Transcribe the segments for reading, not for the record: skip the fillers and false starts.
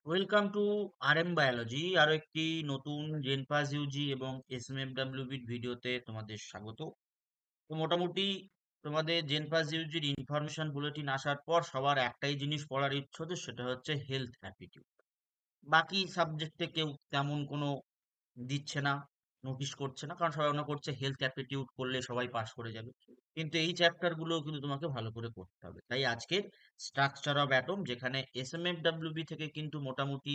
Welcome to RM biology. আরো একটি নতুন জেনপাস ইউজি এবং এসএমএফডব্লিউবির ভিডিওতে তোমাদের স্বাগত। তো মোটামুটি তোমাদের জেনপাস ইউজির ইনফরমেশন বুলেটিন আসার পর সবার একটাই জিনিস পড়ার ইচ্ছে হচ্ছে, সেটা হচ্ছে হেলথ অ্যাপটিটিউড। বাকি সাবজেক্টে কেউ তেমন কোনো দিচ্ছে না, নোটিশ করছে না, কারণ সবাই মনে করছে হেলথ অ্যাপটিটিউড করলে সবাই পাস করে যাবে। কিন্তু এই চ্যাপ্টার গুলো কিন্তু তোমাকে ভালো করে পড়তে হবে। তাই আজকের স্ট্রাকচার অফ অ্যাটম, যেখানে এসএমএফডব্লিউবি থেকে কিন্তু মোটামুটি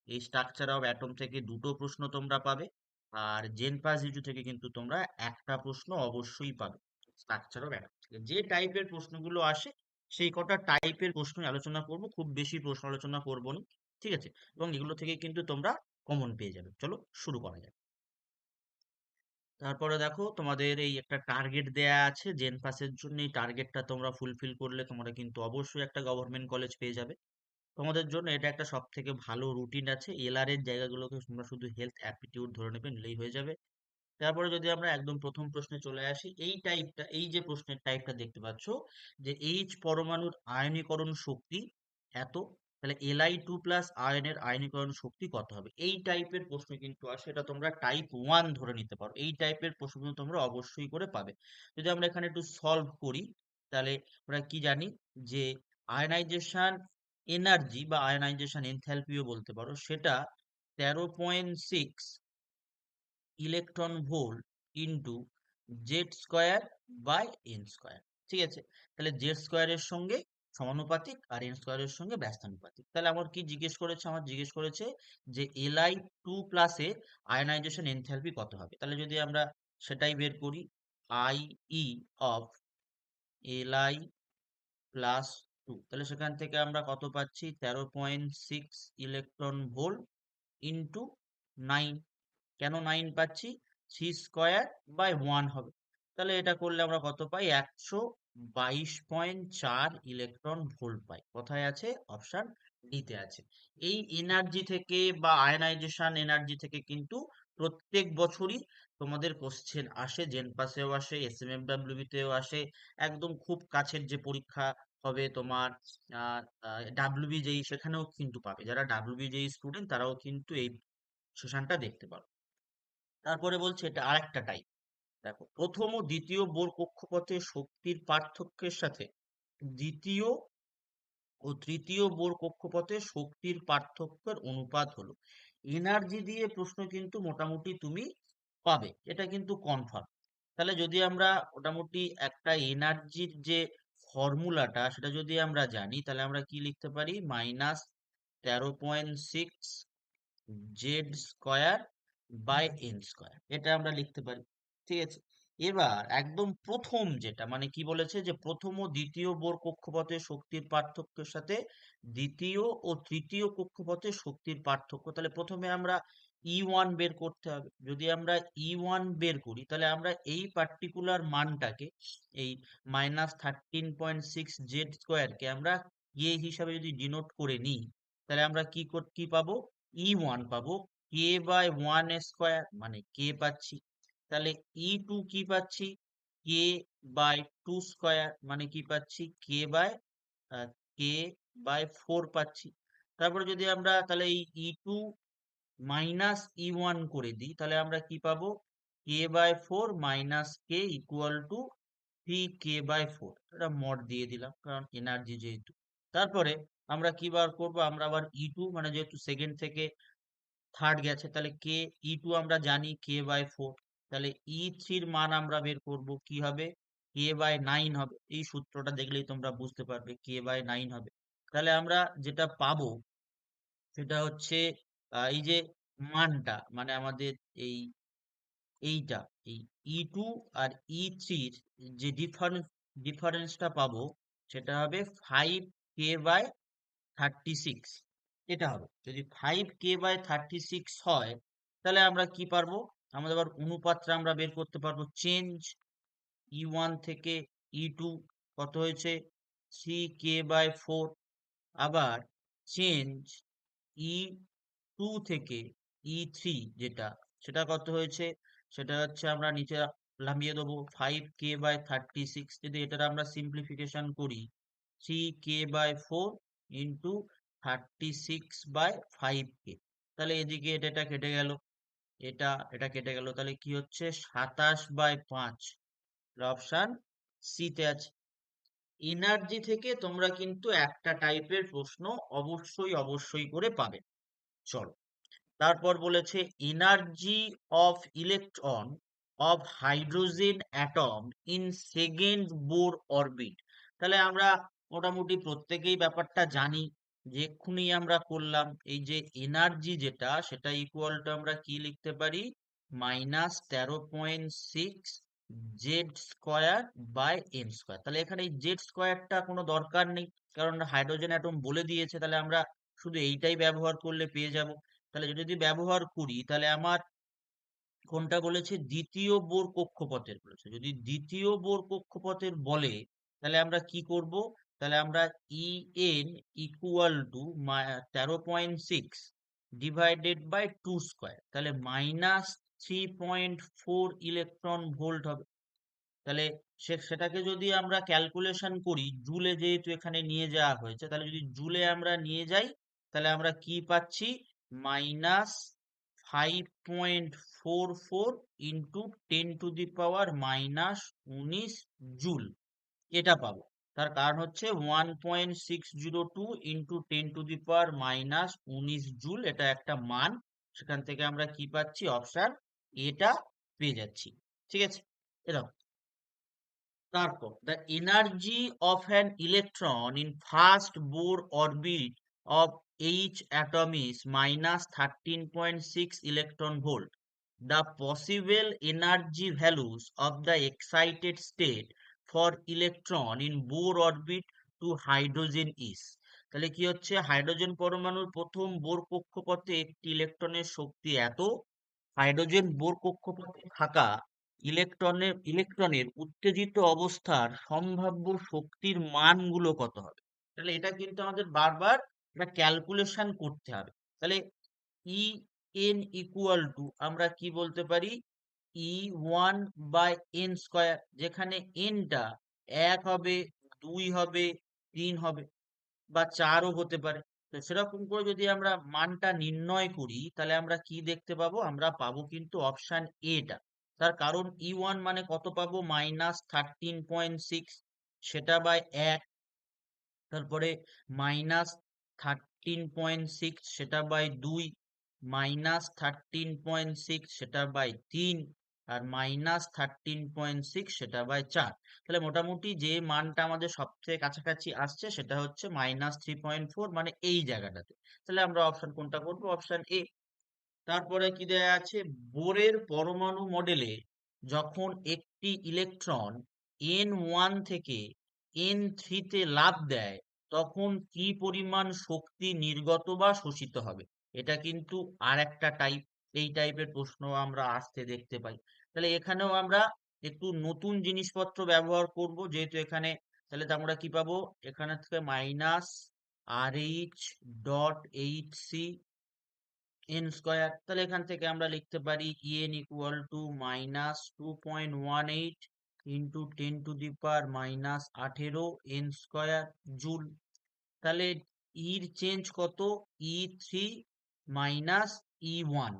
এই স্ট্রাকচার অফ অ্যাটম থেকে দুটো প্রশ্ন তোমরা পাবে, আর জেনপাস ইউজি থেকে কিন্তু তোমরা একটা প্রশ্ন অবশ্যই পাবে। স্ট্রাকচার অফ অ্যাটম থেকে যে টাইপের প্রশ্নগুলো আসে সেই কটা টাইপের প্রশ্নই আলোচনা করব, খুব বেশি প্রশ্ন আলোচনা করবো না, ঠিক আছে? এবং এগুলো থেকে কিন্তু তোমরা কমন পেয়ে যাবে। চলো শুরু করা যাক। তারপরে দেখো, তোমাদের এই একটা টার্গেট দেয়া আছে জেন পাসের জন্য। এই টার্গেটটা তোমরা ফুলফিল করলে তোমরা কিন্তু অবশ্যই একটা গভর্নমেন্ট কলেজ পেয়ে যাবে। তোমাদের জন্য এটা একটা সব থেকে ভালো রুটিন আছে। এলআর এর জায়গাগুলোকে তোমরা শুধু হেলথ অ্যাপটিটিউড ধরে নেবে, নিলেই হয়ে যাবে। তারপরে যদি আমরা একদম প্রথম প্রশ্নে চলে আসি, এই টাইপটা, এই যে প্রশ্নের টাইপটা দেখতে পাচ্ছ, যে এইচ পরমাণুর আয়নীকরণ শক্তি এত, তাহলে Li2+ আয়নের আয়নীকরণ শক্তি কত হবে? এই টাইপের প্রশ্ন কিন্তু আসে, এটা তোমরা টাইপ 1 ধরে নিতে পারো। এই টাইপের প্রশ্ন কিন্তু তোমরা অবশ্যই করে পাবে। যদি আমরা এখানে একটু সলভ করি, তাহলে আমরা কি জানি যে আয়নাইজেশন এনার্জি বা আয়নাইজেশন এনথ্যালপিও বলতে পারো, সেটা 13.6 electron volt into Z square by N square. ঠিক আছে? তাহলে জেড স্কোয়ারের সঙ্গে সমানুপাতিক আর এন স্কোয়ারের সঙ্গে ব্যস্তানুপাতিক। তাহলে আমার কি জিজ্ঞেস করেছে? আমার জিজ্ঞেস করেছে যে Li2+ আয়নাইজেশন এনথ্যালপি কত হবে। তাহলে যদি আমরা সেটাই বের করি, আই ই অফ Li+2, তাহলে সেখান থেকে আমরা কত পাচ্ছি? 13.6 ইলেকট্রন ভোল্ট ইন্টু 9। কেন 9 পাচ্ছি? 3² বাই 1 হবে। তাহলে এটা করলে আমরা কত পাই? 122.4 ইলেকট্রন ভোল্ট পাই। কোথায় আছে? অপশন ডিতে আছে। এই এনার্জি থেকে বা আয়নাইজেশন এনার্জি থেকে কিন্তু প্রত্যেক বছরই তোমাদের কোশ্চেন আসে, জেনপাসেও আসে, এসএমএফডব্লিউবি তেও আসে। একদম খুব কাছের যে পরীক্ষা হবে তোমার ডাব্লিউবিজেই, সেখানেও কিন্তু পাবে। যারা ডাব্লিউবিজেই স্টুডেন্ট তারাও কিন্তু এই সেশনটা দেখতে পারো। তারপরে বলছে এটা আরেকটা টাইপ। দেখো, প্রথম ও দ্বিতীয় বোর কক্ষপথে শক্তির পার্থক্যের সাথে দ্বিতীয় ও তৃতীয় বোর কক্ষপথে শক্তির পার্থক্যের অনুপাত হলো। এনার্জি দিয়ে প্রশ্ন কিন্তু মোটামুটি তুমি পাবে, এটা কিন্তু কনফার্ম। তাহলে যদি আমরা মোটামুটি একটা এনার্জির যে ফর্মুলাটা সেটা যদি আমরা জানি, তাহলে আমরা কি লিখতে পারি? -13.6 Z square by N square, এটা আমরা লিখতে পারি। ঠিক আছে? এবার একদম প্রথম যেটা, মানে কি বলেছে, যে প্রথম ও দ্বিতীয় বোর কক্ষপথে শক্তির পার্থক্যের সাথে দ্বিতীয় ও তৃতীয় কক্ষপথে শক্তির পার্থক্য। তাহলে প্রথমে আমরা E1 বের করতে হবে। যদি আমরা E1 বের করি, তাহলে আমরা এই পার্টিকুলার মানটাকে, এই -13.6 জেড স্কোয়ারকে আমরা কে হিসাবে যদি ডিনোট করে নিই, তাহলে আমরা কি পাবো? E1 পাবো k/1 স্কোয়ার, মানে কে পাচ্ছি। তাহলে E2 কি পাচ্ছি? k/2 স্কোয়ার, মানে কি পাচ্ছি? k/4 পাচ্ছি। তারপরে যদি আমরা তাহলে এই E2 মাইনাস E1 করে দিই, তাহলে আমরা কি পাবো? k/4 মাইনাস কে ইকুয়াল টু 3k/4। এটা মড দিয়ে দিলাম, কারণ এনার্জি যেহেতু। তারপরে আমরা কি বার করবো? আমরা আবার E2, মানে যেহেতু সেকেন্ড থেকে থার্ড গেছে, তাহলে E2 আমরা জানি k/4। তাহলে E3-র মান আমরা বের করব, কি হবে? k/9 হবে। এই সূত্রটা দেখলেই তোমরা বুঝতে পারবে k/9 হবে। তাহলে আমরা যেটা পাবো সেটা হচ্ছে এই যে মানটা, মানে আমাদের এই এইটা, এই E2 আর E3-র যে ডিফারেন্সটা পাবো, সেটা হবে 5k/36। এটা হবে। যদি 5k/36 হয়, তাহলে আমরা কি পারবো? আমাদের আবার অনুপাতটা আমরা বের করতে পারবো। চেঞ্জ E1 থেকে E2 কত হয়েছে? 3k/4। আবার চেঞ্জ E2 থেকে E3 যেটা, সেটা কত হয়েছে? সেটা হচ্ছে, আমরা নিচে নামিয়ে দেবো 5k/36। যদি এটার আমরা সিম্পলিফিকেশন করি, 3k/4 ইন্টু 36/5 কে। তাহলে এদিকে এটা কেটে গেল, এটা কেটে গেল, তাহলে কি হচ্ছে 27/5। অপশন সি তে আছে। এনার্জি থেকে তোমরা কিন্তু একটা টাইপের প্রশ্ন অবশ্যই করে পাবে। চলো, তারপর বলেছে energy of electron of hydrogen atom in second Bohr orbit. তাহলে আমরা মোটামুটি প্রত্যেকেই ব্যাপারটা জানি, যে এক্ষুনি আমরা করলাম, এই যে এনার্জি যেটা, সেটা ইকুয়াল টু আমরা কি লিখতে পারি, -13.6 Z square by N square. তাহলে এখানে এই জেড স্কোয়ারটা কোনো দরকার নেই, কারণ হাইড্রোজেন অ্যাটম বলে দিয়েছে, তাহলে আমরা শুধু এইটাই ব্যবহার করলে পেয়ে যাব। তাহলে যদি ব্যবহার করি, তাহলে আমার কোনটা বলেছে, দ্বিতীয় বোর কক্ষপথের বলেছে। যদি দ্বিতীয় বোর কক্ষপথের বলে, তাহলে আমরা কি করব, তাহলে আমরা EN equal to 13.6 divided by 2 square, তাহলে -3.4 ইলেকট্রন ভোল্ট হবে। তাহলে সেটাকে যদি আমরা ক্যালকুলেশন করি, জুলে যেহেতু এখানে নিয়ে যাওয়া হয়েছে, তাহলে যদি জুলে আমরা নিয়ে যাই, তাহলে আমরা কি পাচ্ছি, -5.44 ইন্টু 10⁻⁻⁻⁰ জুল, এটা পাবো। তার কারণ হচ্ছে 1.602 ইন্টু 10⁻⁻⁻�19 জুল, এটা একটা মান। সেখান থেকে আমরা কি পাচ্ছি, অপশন এটা পেয়ে যাচ্ছি। ঠিক আছে, এরকম। তারপর the energy of an electron in first Bohr orbit of H atom is -13.6 electron volt. The possible energy values of the excited state for electron in Bohr orbit to hydrogen is. তাহলে কি হচ্ছে, hydrogen পরমাণুর প্রথম bore কক্ষপথে একটি ইলেকট্রনের শক্তি এত, hydrogen bore কক্ষপথে থাকা ইলেকট্রনের উত্তেজিত অবস্থার সম্ভাব্য শক্তির মানগুলো কত হবে। তাহলে এটা কিন্তু আমাদের বারবার একটা ক্যালকুলেশন করতে হবে। তাহলে ই এন ইকুয়াল টু আমরা কি বলতে পারি, E1/n², যেখানে এনটা 1 হবে, 2 হবে, 3 হবে, বা 4ও হতে পারে। তো সেরকম করে যদি আমরা মানটা নির্ণয় করি, তাহলে আমরা কি দেখতে পাবো, আমরা পাবো কিন্তু অপশন এটা। তার কারণ E1 মানে কত পাবো, -13.6, সেটা বাই 1, তারপরে -13.6 সেটা বাই 2, -13.6 সেটা বাই 3, আর -13.6 সেটা বাই 4। তাহলে মোটামুটি যে মানটা আমাদের সবথেকে কাছাকাছি আসছে, সেটা হচ্ছে -3.4, মানে এই জায়গাটাতে। তাহলে আমরা অপশন কোনটা করবো, অপশন এ। তারপরে কি দেয়া আছে, বোরের পরমাণু মডেলে যখন একটি ইলেকট্রন N1 থেকে N3 তে লাফ দেয়, তখন কি পরিমাণ শক্তি নির্গত বা শোষিত হবে। এটা কিন্তু আর একটা টাইপ, এই টাইপের প্রশ্ন আমরা আসতে দেখতে পাই। তাহলে এখানেও আমরা একটু নতুন জিনিসপত্র ব্যবহার করব, যেহেতু এখানে, তাহলে তো আমরা কি পাবো, এখানে থেকে -RH.8C এন স্কোয়ার। তাহলে এখান থেকে আমরা লিখতে পারি En equal to -2.18 into 10⁻⁻18 N square joule. তাহলে ইর চেঞ্জ কত, E3 মাইনাস E1।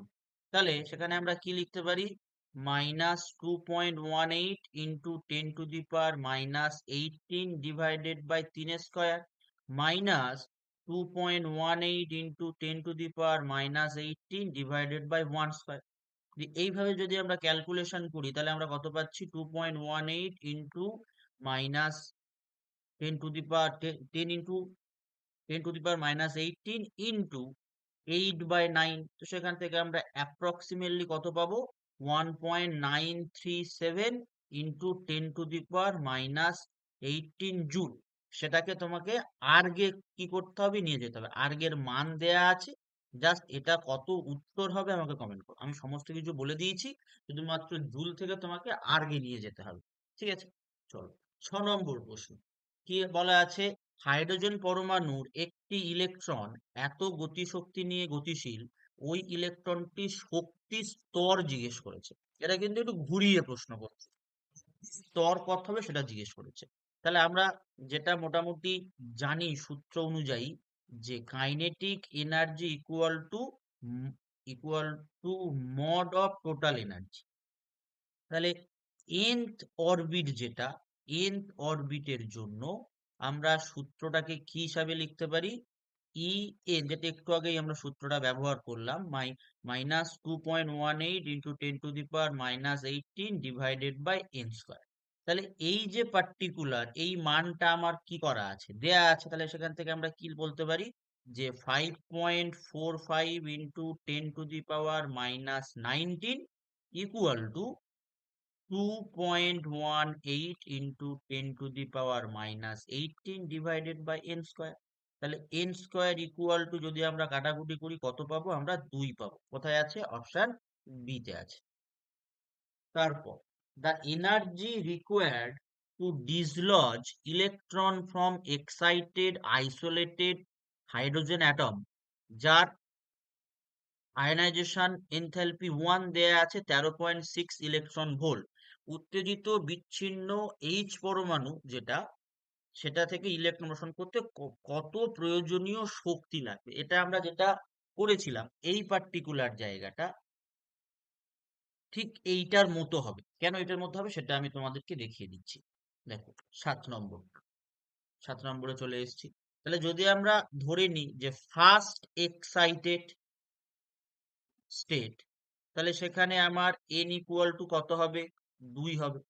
তাহলে সেখানে আমরা কি লিখতে পারি, -2.18 into 10⁻⁻18 divided by 3 square, minus 2.18 into 10⁻⁻18 divided by 1 square. এইভাবে যদি আমরা ক্যালকুলেশন করি, তাহলে আমরা কত পাচ্ছি, 2.18 ইন্টু মাইনাস 10 ইন্টু 10⁻⁻18 ইন্টু 8/9। তো সেখান থেকে আমরা অ্যাপ্রক্সিমেটলি কত পাবো, 1.937 ইন্টু 10⁻⁻18 জুল। সেটাকে তোমাকে আর্গে কি করতে হবে, নিয়ে যেতে হবে। আর্গের মান দেয়া আছে, জাস্ট এটা কত উত্তর হবে আমাকে কমেন্ট করো। আমি সমস্ত কিছু বলে দিয়েছি, শুধুমাত্র জুল থেকে তোমাকে আর্গে নিয়ে যেতে হবে। ঠিক আছে, চলো 6 নম্বর প্রশ্ন। কি বলা আছে, হাইড্রোজেন পরমাণুর একটি ইলেকট্রন এত গতিশক্তি নিয়ে গতিশীল, ওই ইলেকট্রনটির শক্তি স্তর জিজ্ঞেস করেছে। এটা কিন্তু একটু ঘুরিয়ে প্রশ্ন করছে, স্তর কত হবে সেটা জিজ্ঞেস করেছে। তাহলে আমরা যেটা মোটামুটি জানি সূত্র অনুযায়ী, যে kinetic energy equal to mod of total energy. তাহলে nth অরবিট যেটা, nth অরবিটের জন্য আমরা সূত্রটাকে কি হিসাবে লিখতে পারি? ই এন, যেটা একটু আগেই আমরা সূত্রটা ব্যবহার করলাম, -2.18 into 10⁻⁻18 divided by N square. তাহলে এই যে পার্টিকুলার এই মানটা আমার কি করা আছে, দেয়া আছে, তাহলে সেখান থেকে আমরা কি বলতে পারি যে 5.45 into 10⁻⁻19 equal to 2.18 into 10⁻⁻18 divided by N square. তাহলে এন স্কোয়ার ইকুয়াল টু যদি আমরা কাটাকুটি করি কত পাবো? আমরা 2 পাবো। কোথায় আছে? অপশন বি তে আছে। তারপর the energy required to dislodge electron from excited isolated hydrogen atom যার আয়নাইজেশন এনথালপি 1 দেয়া আছে 13.6 ইলেকট্রন ভোল্ট। উত্তেজিত বিচ্ছিন্ন এইচ পরমাণু যেটা, সেটা থেকে ইলেকট্রন মোশন করতে কত প্রয়োজনীয় শক্তি লাগবে, এটা আমরা যেটা করেছিলাম এই পার্টিকুলার জায়গাটা ঠিক এইটার মতো হবে। কেন এটার মতো হবে সেটা আমি তোমাদেরকে দেখিয়ে দিচ্ছি। দেখো 7 নম্বরে চলে এসেছি। তাহলে যদি আমরা ধরে নিই যে ফার্স্ট এক্সাইটেড স্টেট, তাহলে সেখানে আমার n ইকুয়াল টু কত হবে? 2 হবে।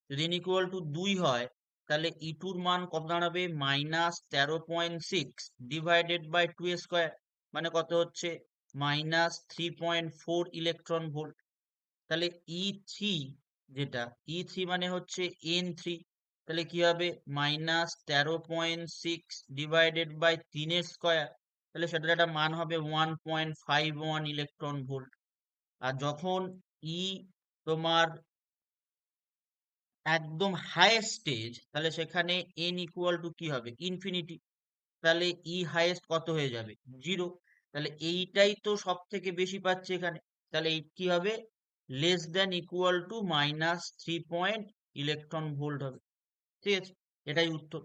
যদি n ইকুয়াল টু 2 হয় তাহলে E2 এর মান কত দাঁড়াবে? -13.6 ডিভাইডেড বাই 2 স্কোয়ার, মানে কত হচ্ছে? -3.4 ইলেকট্রন ভোল্ট। তাহলে E3 যেটা, E3 মানে হচ্ছে N3, তাহলে কি হবে? -13.6 ডিভাইডেড বাই 3 স্কোয়ার, তাহলে সেটার একটা মান হবে 1.51 ইলেকট্রন ভোল্ট। আর যখন ই তোমার একদম হাইয়েস্ট স্টেজ, তাহলে সেখানে এন ইকুয়াল টু কি হবে? ইনফিনিটি। তাহলে ই হাইয়েস্ট কত হয়ে যাবে? 0। তাহলে এইটাই তো সব থেকে বেশি পাচ্ছে এখানে, তাহলে এই কি হবে? Less than equal to -3 point electron volt হবে। ঠিক আছে, এটাই উত্তর।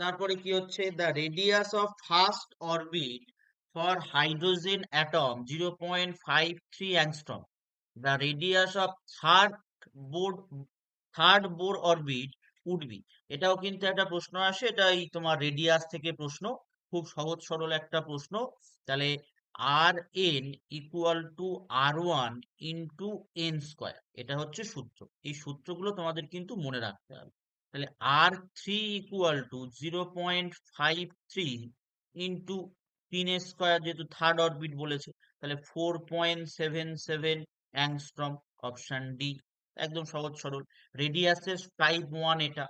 তারপরে কি হচ্ছে? The radius of first orbit for hydrogen atom 0.53 angstrom. The radius of third board third Bohr orbit would be. এটাও কিন্তু একটা প্রশ্ন আসে, এটা এই তোমার রেডিয়াস থেকে প্রশ্ন, খুব সহজ সরল একটা প্রশ্ন। তাহলে r n equal to R1 into n square, এটা হচ্ছে সূত্র। এই সূত্রগুলো তোমাদের কিন্তু মনে রাখতে হবে। তাহলে R3 equal to 0.53 into 3 square, যেহেতু থার্ড অরবিট বলেছে, তাহলে 4.77 অ্যাংস্ট্রম। অপশন ডি, একদম সহজ সরল। রেডিয়াসের টাইপ 1 এটা।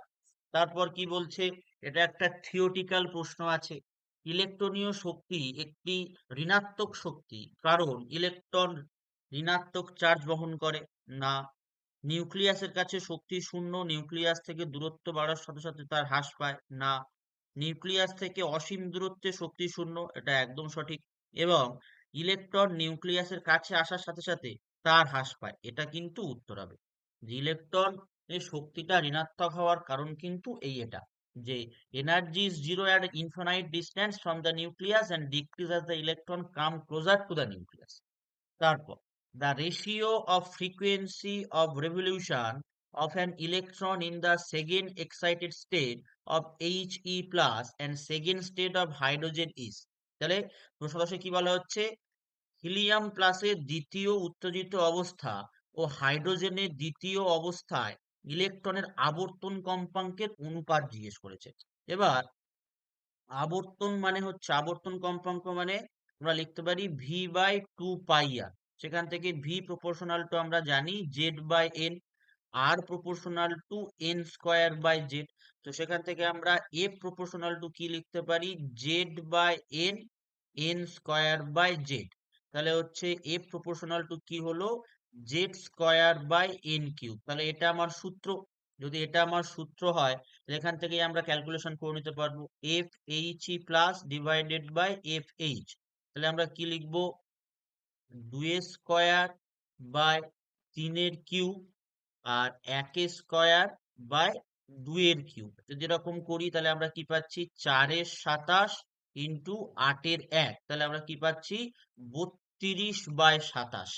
তারপর কি বলছে? এটা একটা থিওরিটিক্যাল প্রশ্ন আছে। ইলেকট্রনীয় শক্তি একটি ঋণাত্মক শক্তি কারণ ইলেকট্রন ঋণাত্মক চার্জ বহন করে না। নিউক্লিয়াসের কাছে শক্তি শূন্য, নিউক্লিয়াস থেকে দূরত্ব বাড়ার সাথে সাথে তার হ্রাস পায় না। নিউক্লিয়াস থেকে অসীম দূরত্বে শক্তি শূন্য, এটা একদম সঠিক। এবং ইলেকট্রন নিউক্লিয়াসের কাছে আসার সাথে সাথে তার হ্রাস পায়, এটা কিন্তু উত্তর হবে। যে ইলেকট্রন এর শক্তিটা ঋণাত্মক হওয়ার কারণ কিন্তু এটা, যে energy is zero at infinite distance from the nucleus and decrease as the electron come closer to the nucleus. তারপর the ratio of frequency of revolution of an electron in the second excited state of He plus and second state of hydrogen is। তাহলে প্রশ্নটা কি বলা হচ্ছে? Helium প্লাসের দ্বিতীয় উত্তেজিত অবস্থা ও হাইড্রোজেনের দ্বিতীয় অবস্থায় ইলেকট্রনের আবর্তন কম্পাঙ্কের অনুপাত জিজ্ঞেস করেছে। এবার আবর্তন কম্পাঙ্ক মানে আমরা লিখতে পারি ভি বাই 2 পাই আর। সেখান থেকে ভি প্রপোর্শনাল টু আমরা জানি জেড বাই এন, আর proportional to n square by Z. তো সেখান থেকে আমরা এফ প্রপোর্শনাল টু কি লিখতে পারি? Z by n, n square by Z. তাহলে হচ্ছে এফ প্রপোর্শনাল টু কি হলো? Z square by n cube. তাহলে এটা আমার সূত্র। যদি এটা আমার সূত্র হয় এখান থেকেই আমরা ক্যালকুলেশন করে নিতে পারবো F H E plus divided by F H. তাহলে আমরা কি লিখবো? 2 স্কোয়ার বাই 3 কিউব আর 1 স্কোয়ার বাই 2 এর কিউব যদি এরকম করি তাহলে আমরা কি পাচ্ছি 4 এর 27 ইন্টু 8 এর 1, তাহলে আমরা কি পাচ্ছি 32/27।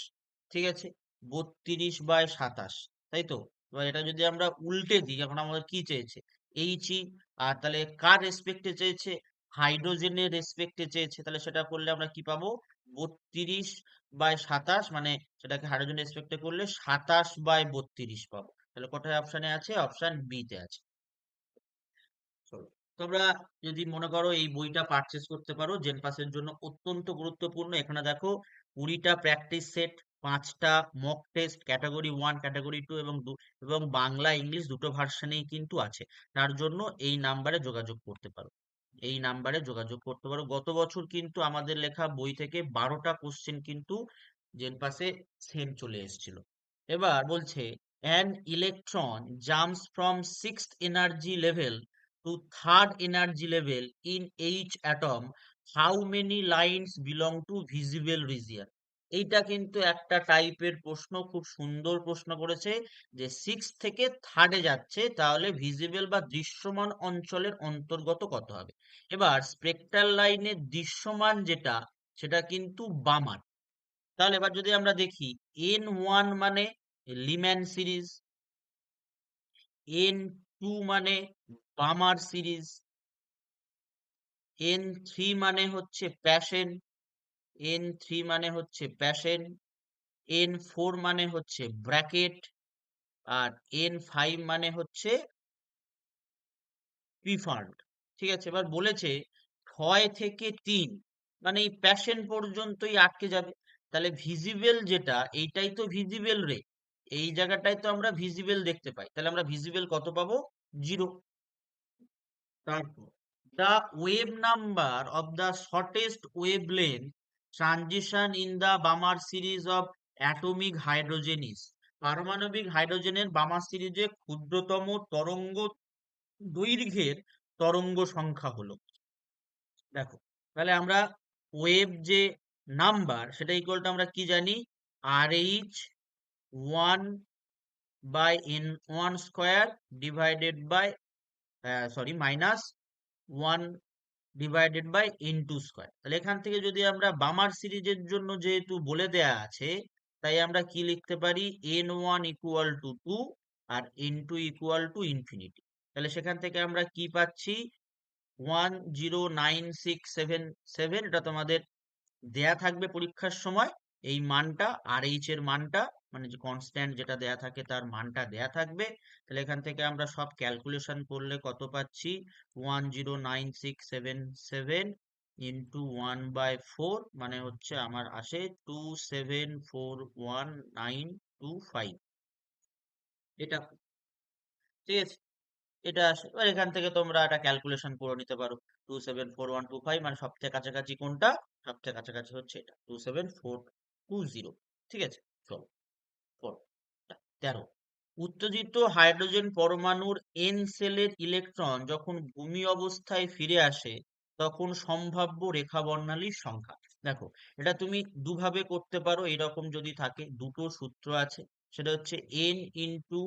ঠিক আছে, 32/27, তাই তো। এবার এটা যদি আমরা উল্টে দিই, এখন আমাদের কি চেয়েছে, এইচই, আর তাহলে কার রেসপেক্টে চেয়েছে, হাইড্রোজেনের রেসপেক্টে চেয়েছে, তাহলে সেটা করলে আমরা কি পাবো 32/27, মানে সেটাকে হাইড্রোজেন রেসপেক্টে করলে 27/32 পাবো। তাহলে কোথায় অপশানে আছে, অপশান বি তে আছে। চলো, তোমরা যদি মনে করো এই বইটা পারচেস করতে পারো, জেনপাসের জন্য অত্যন্ত গুরুত্বপূর্ণ। এখানে দেখো 20টা প্র্যাকটিস সেট, 5টা মক টেস্ট, ক্যাটাগরি 1, ক্যাটাগরি 2 এবং বাংলা ইংলিশ দুটো ভার্সনেই কিন্তু আছে। তার জন্য এই নাম্বারে যোগাযোগ করতে পারো, এই নাম্বারে যোগাযোগ করতে পারো। গত বছর কিন্তু আমাদের লেখা বই থেকে 12টা কোশ্চেন কিন্তু জেনপাসে সেম চলে এসেছিল। এবার বলছে an electron jumps from 6th energy level to 3rd energy level in each atom, how many lines belong to visible region? এইটা কিন্তু একটা টাইপের প্রশ্ন, খুব সুন্দর প্রশ্ন করেছে, যে 6 থেকে 3rd-এ যাচ্ছে, তাহলে ভিজিবল বা দৃশ্যমান অঞ্চলের অন্তর্গত কত হবে। এবার স্পেকট্রাল লাইনের দৃশ্যমান যেটা, সেটা কিন্তু বামার। তাহলে এবার যদি আমরা দেখি n1 মানে লিম্যান সিরিজ, n2 মানে বামার সিরিজ, n3 মানে হচ্ছে প্যাশন, n3 মানে হচ্ছে প্যাশন, n4 মানে হচ্ছে ব্র্যাকেট, আর n5 মানে হচ্ছে প্রিফার্ড। ঠিক আছে, এবার বলেছে 6 থেকে 3 মানে এই প্যাশন পর্যন্তই আটকে যাবে। তাহলে ভিজিবল যেটা, এইটাই তো ভিজিবল রে, এই জায়গাটায় তো আমরা ভিজিবল দেখতে পাই, তাহলে আমরা ভিজিবল কত পাবো, 0। তারপর the wave number of the shortest wavelength transition in the Balmer series of atomic hydrogen is, পারমাণবিক হাইড্রোজেনের বামার সিরিজে ক্ষুদ্রতম তরঙ্গ দৈর্ঘ্যের তরঙ্গ সংখ্যা হলো। দেখো, তাহলে আমরা ওয়েভ যে নাম্বার, সেটা ইকুয়াল টু আমরা কি জানি, RH 1/n1² divided by, sorry, minus 1/n2²। তাহলে এখান থেকে যদি আমরা বামার সিরিজের জন্য যেহেতু বলে দেয়া আছে, তাই আমরা কি লিখতে পারি, n1 ইকুয়াল টু 2 আর n2 ইকুয়াল টু ইনফিনিটি। তাহলে সেখান থেকে আমরা কি পাচ্ছি, 109677, এটা তোমাদের দেয়া থাকবে পরীক্ষার সময়, এই মানটা আর এইচ এর মানটা, মানে যে কনস্ট্যান্ট যেটা দেয়া থাকে তার মানটা দেয়া থাকবে। তাহলে এখান থেকে আমরা সব ক্যালকুলেশন করলে কত পাচ্ছি, 109677 ইন্টু 1/4, মানে হচ্ছে আমার আসে 2741925, এটা। ঠিক আছে, এটা আসে। এবার এখান থেকে তোমরা একটা ক্যালকুলেশন করে নিতে পারো, 2742125, মানে সবথেকে কাছাকাছি কোনটা, সবথেকে কাছাকাছি হচ্ছে এটা 27420। ঠিক আছে, চলো। 13, উত্তেজিত হাইড্রোজেন পরমাণুর এন সেলের ইলেকট্রন যখন ভূমি অবস্থায় ফিরে আসে, তখন সম্ভাব্য রেখা বর্ণালীর সংখ্যা। দেখো, এটা তুমি দুভাবে করতে পারো, এরকম যদি থাকে, দুটো সূত্র আছে, সেটা হচ্ছে n into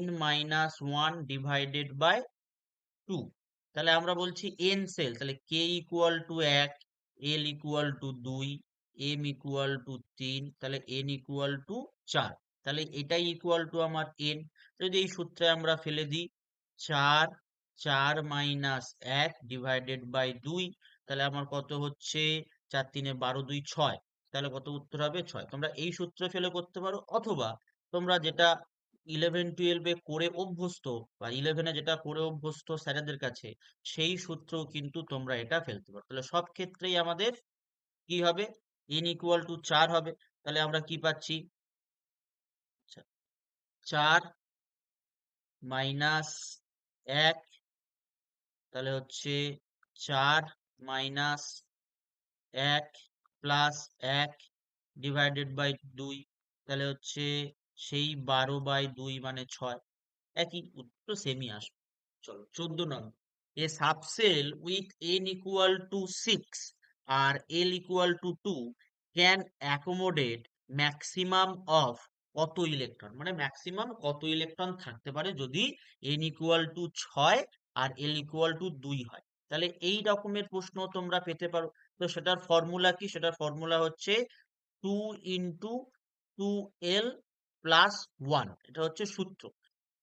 n-1 divided by 2। তাহলে আমরা বলছি এন সেল, তাহলে K equal to 1, L equal to 2, M equal to 3, তাহলে এন ইকুয়াল টু 4। তাহলে এটাই ইকুয়াল টু আমার এন। যদি এই সূত্রে আমরা ফেলে দিই, 4, 4 মাইনাস 1 ডিভাইডেড বাই 2, তাহলে আমার কত হচ্ছে, 4 3 12 2 6, তাহলে কত উত্তর হবে 6। তোমরা এই সূত্র ফেলে করতে পারো, অথবা তোমরা যেটা 11 12-এ করে অভ্যস্ত, বা 11-এ যেটা করে অভ্যস্ত স্যারেদের কাছে, সেই সূত্রও কিন্তু তোমরা এটা ফেলতে পারো। তাহলে সব ক্ষেত্রেই আমাদের কি হবে, n ইকুয়াল টু 4 হবে। তাহলে আমরা কি পাচ্ছি, 4 মাইনাস 1, তাহলে হচ্ছে 4 মাইনাস 1 প্লাস 1 ডিভাইডেড বাই 2, তাহলে হচ্ছে সেই 12/2 মানে 6, একই উত্তর, সেমই আসবে। চলো, 14 নম্বর, a subshell with n equal to 6 আর l equal to 2 can accommodate maximum of কত ইলেকট্রন, মানে ম্যাক্সিমাম কত ইলেকট্রন থাকতে পারে যদি n ইকুয়াল টু 6 আর l ইকুয়াল টু 2 হয়। তাহলে এই রকমের প্রশ্ন তোমরা পেতে পারো। তো সেটার ফর্মুলা কি? সেটার ফর্মুলা হচ্ছে 2 ইন্টু 2l প্লাস 1, এটা হচ্ছে সূত্র।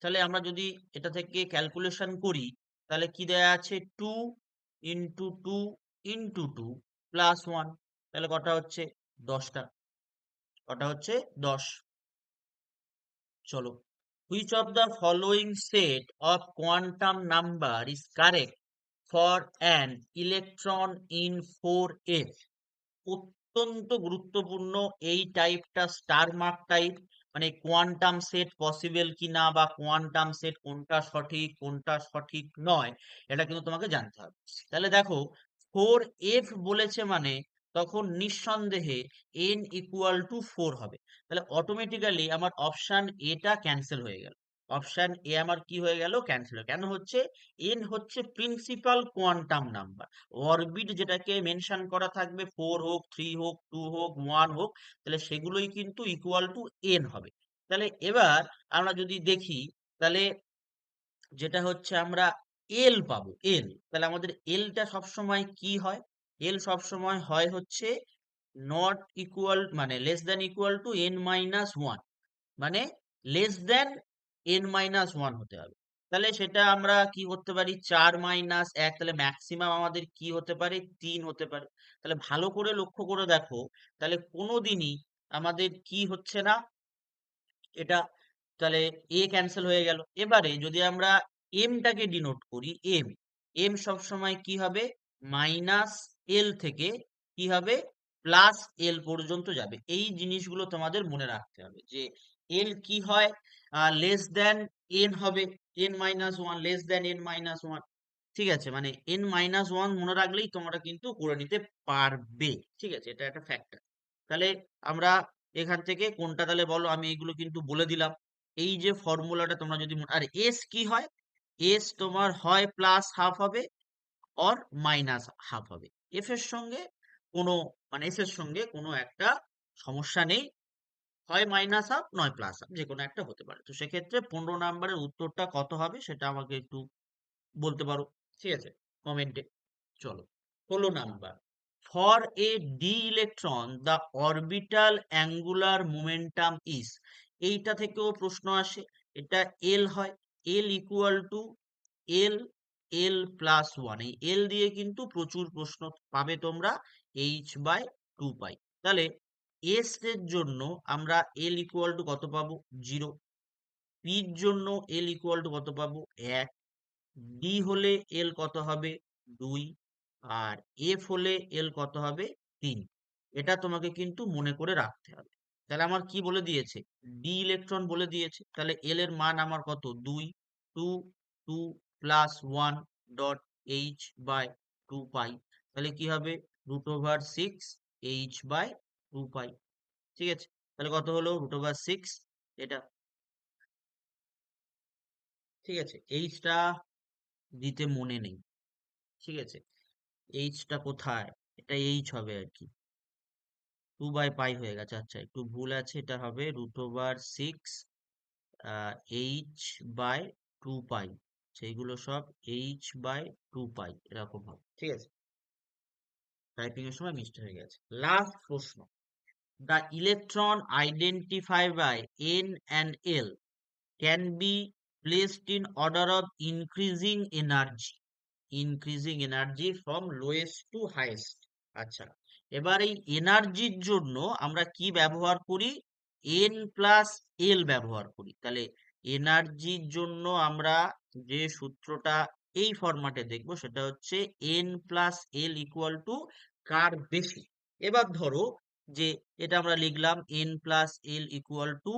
তাহলে আমরা যদি এটা থেকে ক্যালকুলেশন করি, তাহলে কি দেয়া আছে? 2 ইন্টু 2 ইন্টু 2 প্লাস 1, তাহলে কটা হচ্ছে? 10টা। কটা হচ্ছে? 10। চলো, which of the following set of quantum number is correct for an electron in 4f? অত্যন্ত গুরুত্বপূর্ণ এই টাইপটা, স্টার মার্ক টাইপ, মানে কোয়ান্টাম সেট পসিবল কিনা বা কোয়ান্টাম সেট কোনটা সঠিক কোনটা সঠিক নয়, এটা কিন্তু তোমাকে জানতে হবে। তাহলে দেখো, 4f বলেছে মানে তখন নিঃসন্দেহে n ইকুয়াল টু 4 হবে। তাহলে অটোমেটিক্যালি আমার অপশন এটা ক্যান্সেল হয়ে গেল। অপশন এ আমার কি হয়ে গেল? ক্যান্সেল। কেন হচ্ছে? n হচ্ছে প্রিন্সিপাল কোয়ান্টাম নাম্বার। অরবিট যেটাকে মেনশন করা থাকবে, 4 হোক, 3 হোক, 2 হোক, 1 হোক, তাহলে সেগুলোই কিন্তু ইকুয়াল টু n হবে। তাহলে এবার আমরা যদি দেখি, তাহলে যেটা হচ্ছে আমরা এল পাবো, এল। তাহলে আমাদের এলটা সবসময় কি হয়? এল সবসময় হয় হচ্ছে নট ইকুয়াল, মানে less than equal two n minus 1, মানে লেস দেন n-1 হতে হবে। তাহলে সেটা আমরা কি করতে পারি? 4-1, তাহলে ম্যাক্সিমাম আমাদের কি হতে পারে? 3 হতে পারে। তাহলে ভালো করে লক্ষ্য করে দেখো, তাহলে কোনোদিনই আমাদের কি হচ্ছে না এটা, তাহলে এ ক্যান্সেল হয়ে গেল। এবারে যদি আমরা এমটাকে ডিনোট করি, এম, এম সবসময় কি হবে? মাইনাস এল থেকে কি হবে? প্লাস এল পর্যন্ত যাবে। এই জিনিসগুলো তোমাদের মনে রাখতে হবে যে এল কি হয়? লেস দেন এন হবে, n-1, লেস দেন n-1। ঠিক আছে, মানে n-1 মনে রাখলেই তোমরা কিন্তু করে নিতে পারবে। ঠিক আছে, এটা একটা ফ্যাক্টর। তাহলে আমরা এখান থেকে কোনটা, তাহলে বলো, আমি এগুলো কিন্তু বলে দিলাম। এই যে ফর্মুলাটা তোমরা যদি আর এস কি হয়? এস তোমার হয় প্লাস হাফ হবে অর মাইনাস হাফ হবে। এফ এর সঙ্গে কোনো, মানে এস এর সঙ্গে কোনো একটা সমস্যা নেই, হয় মাইনাস হাফ নয় প্লাস হাফ, যে কোনো একটা হতে পারে। তো সেক্ষেত্রে 15 নাম্বারের উত্তরটা কত হবে সেটা আমাকে একটু বলতে পারো, ঠিক আছে, কমেন্টে। চলো, 16 number, for a d electron the orbital angular momentum is. এইটা থেকেও প্রশ্ন আসে। এটা এল হয়, l equal to l, l plus 1। এই এল দিয়ে কিন্তু প্রচুর প্রশ্ন পাবে তোমরা, এইচ বাই 2 পাই। তাহলে এস এর জন্য আমরা এল ইকুয়াল টু কত পাবো? 0। পির জন্য এল ইকুয়াল টু কত পাবো? 1। ডি হলে এল কত হবে? 2। আর এফ হলে এল কত হবে? 3। এটা তোমাকে কিন্তু মনে করে রাখতে হবে। তাহলে আমার কি বলে দিয়েছে? ডি ইলেকট্রন বলে দিয়েছে। তাহলে এল এর মান আমার কত? 2। 2, 2 প্লাস 1 ডট এইচ বাই 2 পাই। তাহলে কি হবে? √6 এইচ বাই 2 পাই। ঠিক আছে, তাহলে কত হলো? √6 এটা। ঠিক আছে, এইচটা দিতে মনে নেই। ঠিক আছে, এইচটা কোথায়? এটা এইচ হবে আর কি, 2/π হয়ে গেছে। আচ্ছা, একটু ভুল আছে, এটা হবে √6 এইচ বাই 2 পাই। সেইগুলো সব এইচ বাই 2 পাই এরকম হবে। ঠিক আছে, টাইপিং এর সময় মিস্টেক হয়ে গেছে। লাস্ট প্রশ্ন, the electron identify by n and l can be placed in order of increasing energy, increasing energy from lowest to highest. আচ্ছা, এবার এই এনার্জির জন্য আমরা কি ব্যবহার করি? এন প্লাস এল ব্যবহার করি। তাহলে এনার্জির জন্য আমরা যে সূত্রটা এই ফরম্যাটে দেখব সেটা হচ্ছে n plus l equal to কার বেশি। এবার ধরো যে এটা আমরা লিখলাম n plus l equal to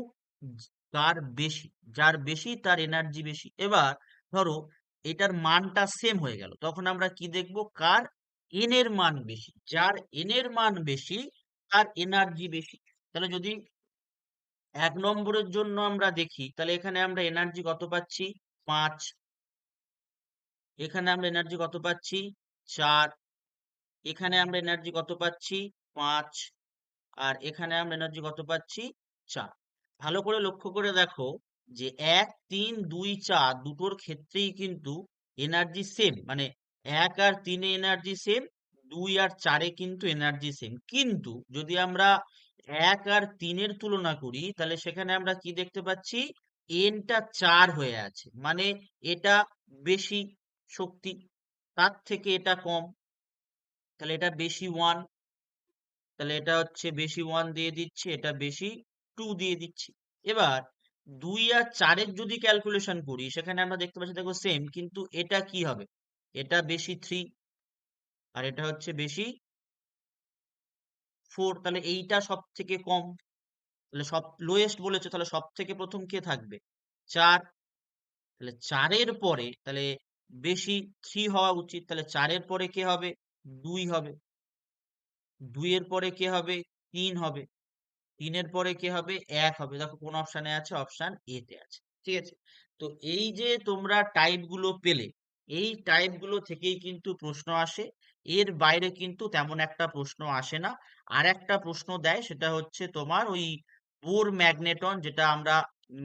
কার বেশি, যার বেশি তার এনার্জি বেশি। এবার ধরো এটার মানটা সেম হয়ে গেল, তখন আমরা কি দেখব? কার এন এর মান বেশি, যার এন এর মান বেশি তার এনার্জি বেশি। তাহলে যদি 1 নম্বরের জন্য আমরা দেখি, তাহলে এখানে আমরা এনার্জি কত পাচ্ছি? 5। এখানে আমরা এনার্জি কত পাচ্ছি? 4। এখানে আমরা এনার্জি কত পাচ্ছি? 5। আর এখানে আমরা এনার্জি কত পাচ্ছি? 4। ভালো করে লক্ষ্য করে দেখো যে 1 3 2 4 দুটোর ক্ষেত্রেই কিন্তু এনার্জি সেম, মানে 1 আর 3 এ এনার্জি সেম, 2 আর 4 এ কিন্তু এনার্জি সেম। কিন্তু যদি আমরা 1 আর 3 এর তুলনা করি তাহলে সেখানে আমরা কি দেখতে পাচ্ছি, এনটা 4 হয়ে আছে, মানে এটা বেশি শক্তি, তার থেকে এটা কম, তাহলে এটা বেশি 1, তাহলে এটা হচ্ছে বেশি 1 দিয়ে দিচ্ছি, এটা বেশি 2 দিয়ে দিচ্ছি। এবার 2 আর 4 এর যদি ক্যালকুলেশন করি সেখানে আমরা দেখতে পাচ্ছি, দেখো সেম, কিন্তু এটা কি হবে, এটা বেশি 3 আর এটা হচ্ছে বেশি 4, তাহলে এইটা সব থেকে কম, তাহলে সব লোয়েস্ট বলেছে, তাহলে সব থেকে প্রথম কে থাকবে, 4, তাহলে 4 এর পরে তাহলে বেশি 3 হওয়া উচিত, তাহলে 4 এর পরে কে হবে, 2 হবে, 2 এর পরে কে হবে, 3 হবে, 3 এর পরে কে হবে, 1 হবে। দেখো কোন অপশানে আছে, অপশান এ তে আছে। ঠিক আছে, তো এই যে তোমরা টাইপ গুলো পেলে, এই টাইপ গুলো থেকেই কিন্তু প্রশ্ন আসে, এর বাইরে কিন্তু তেমন একটা প্রশ্ন আসে না। আর একটা প্রশ্ন দেয়, সেটা হচ্ছে তোমার ওই বোর ম্যাগনেটন, যেটা আমরা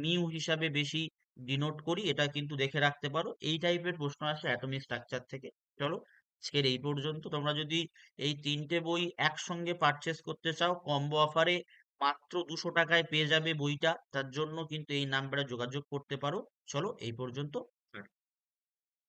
মিউ হিসাবে বেশি ডিনোট করি, এটা কিন্তু দেখে রাখতে পারো। এই টাইপের প্রশ্ন আসে অ্যাটমিক স্ট্রাকচার থেকে। চলো, আজকের এই পর্যন্ত। তোমরা যদি এই তিনটে বই একসঙ্গে পারচেস করতে চাও কম্বো অফারে, মাত্র 200 টাকায় পেয়ে যাবে বইটা, তার জন্য কিন্তু এই নাম্বারে যোগাযোগ করতে পারো। চলো, এই পর্যন্ত।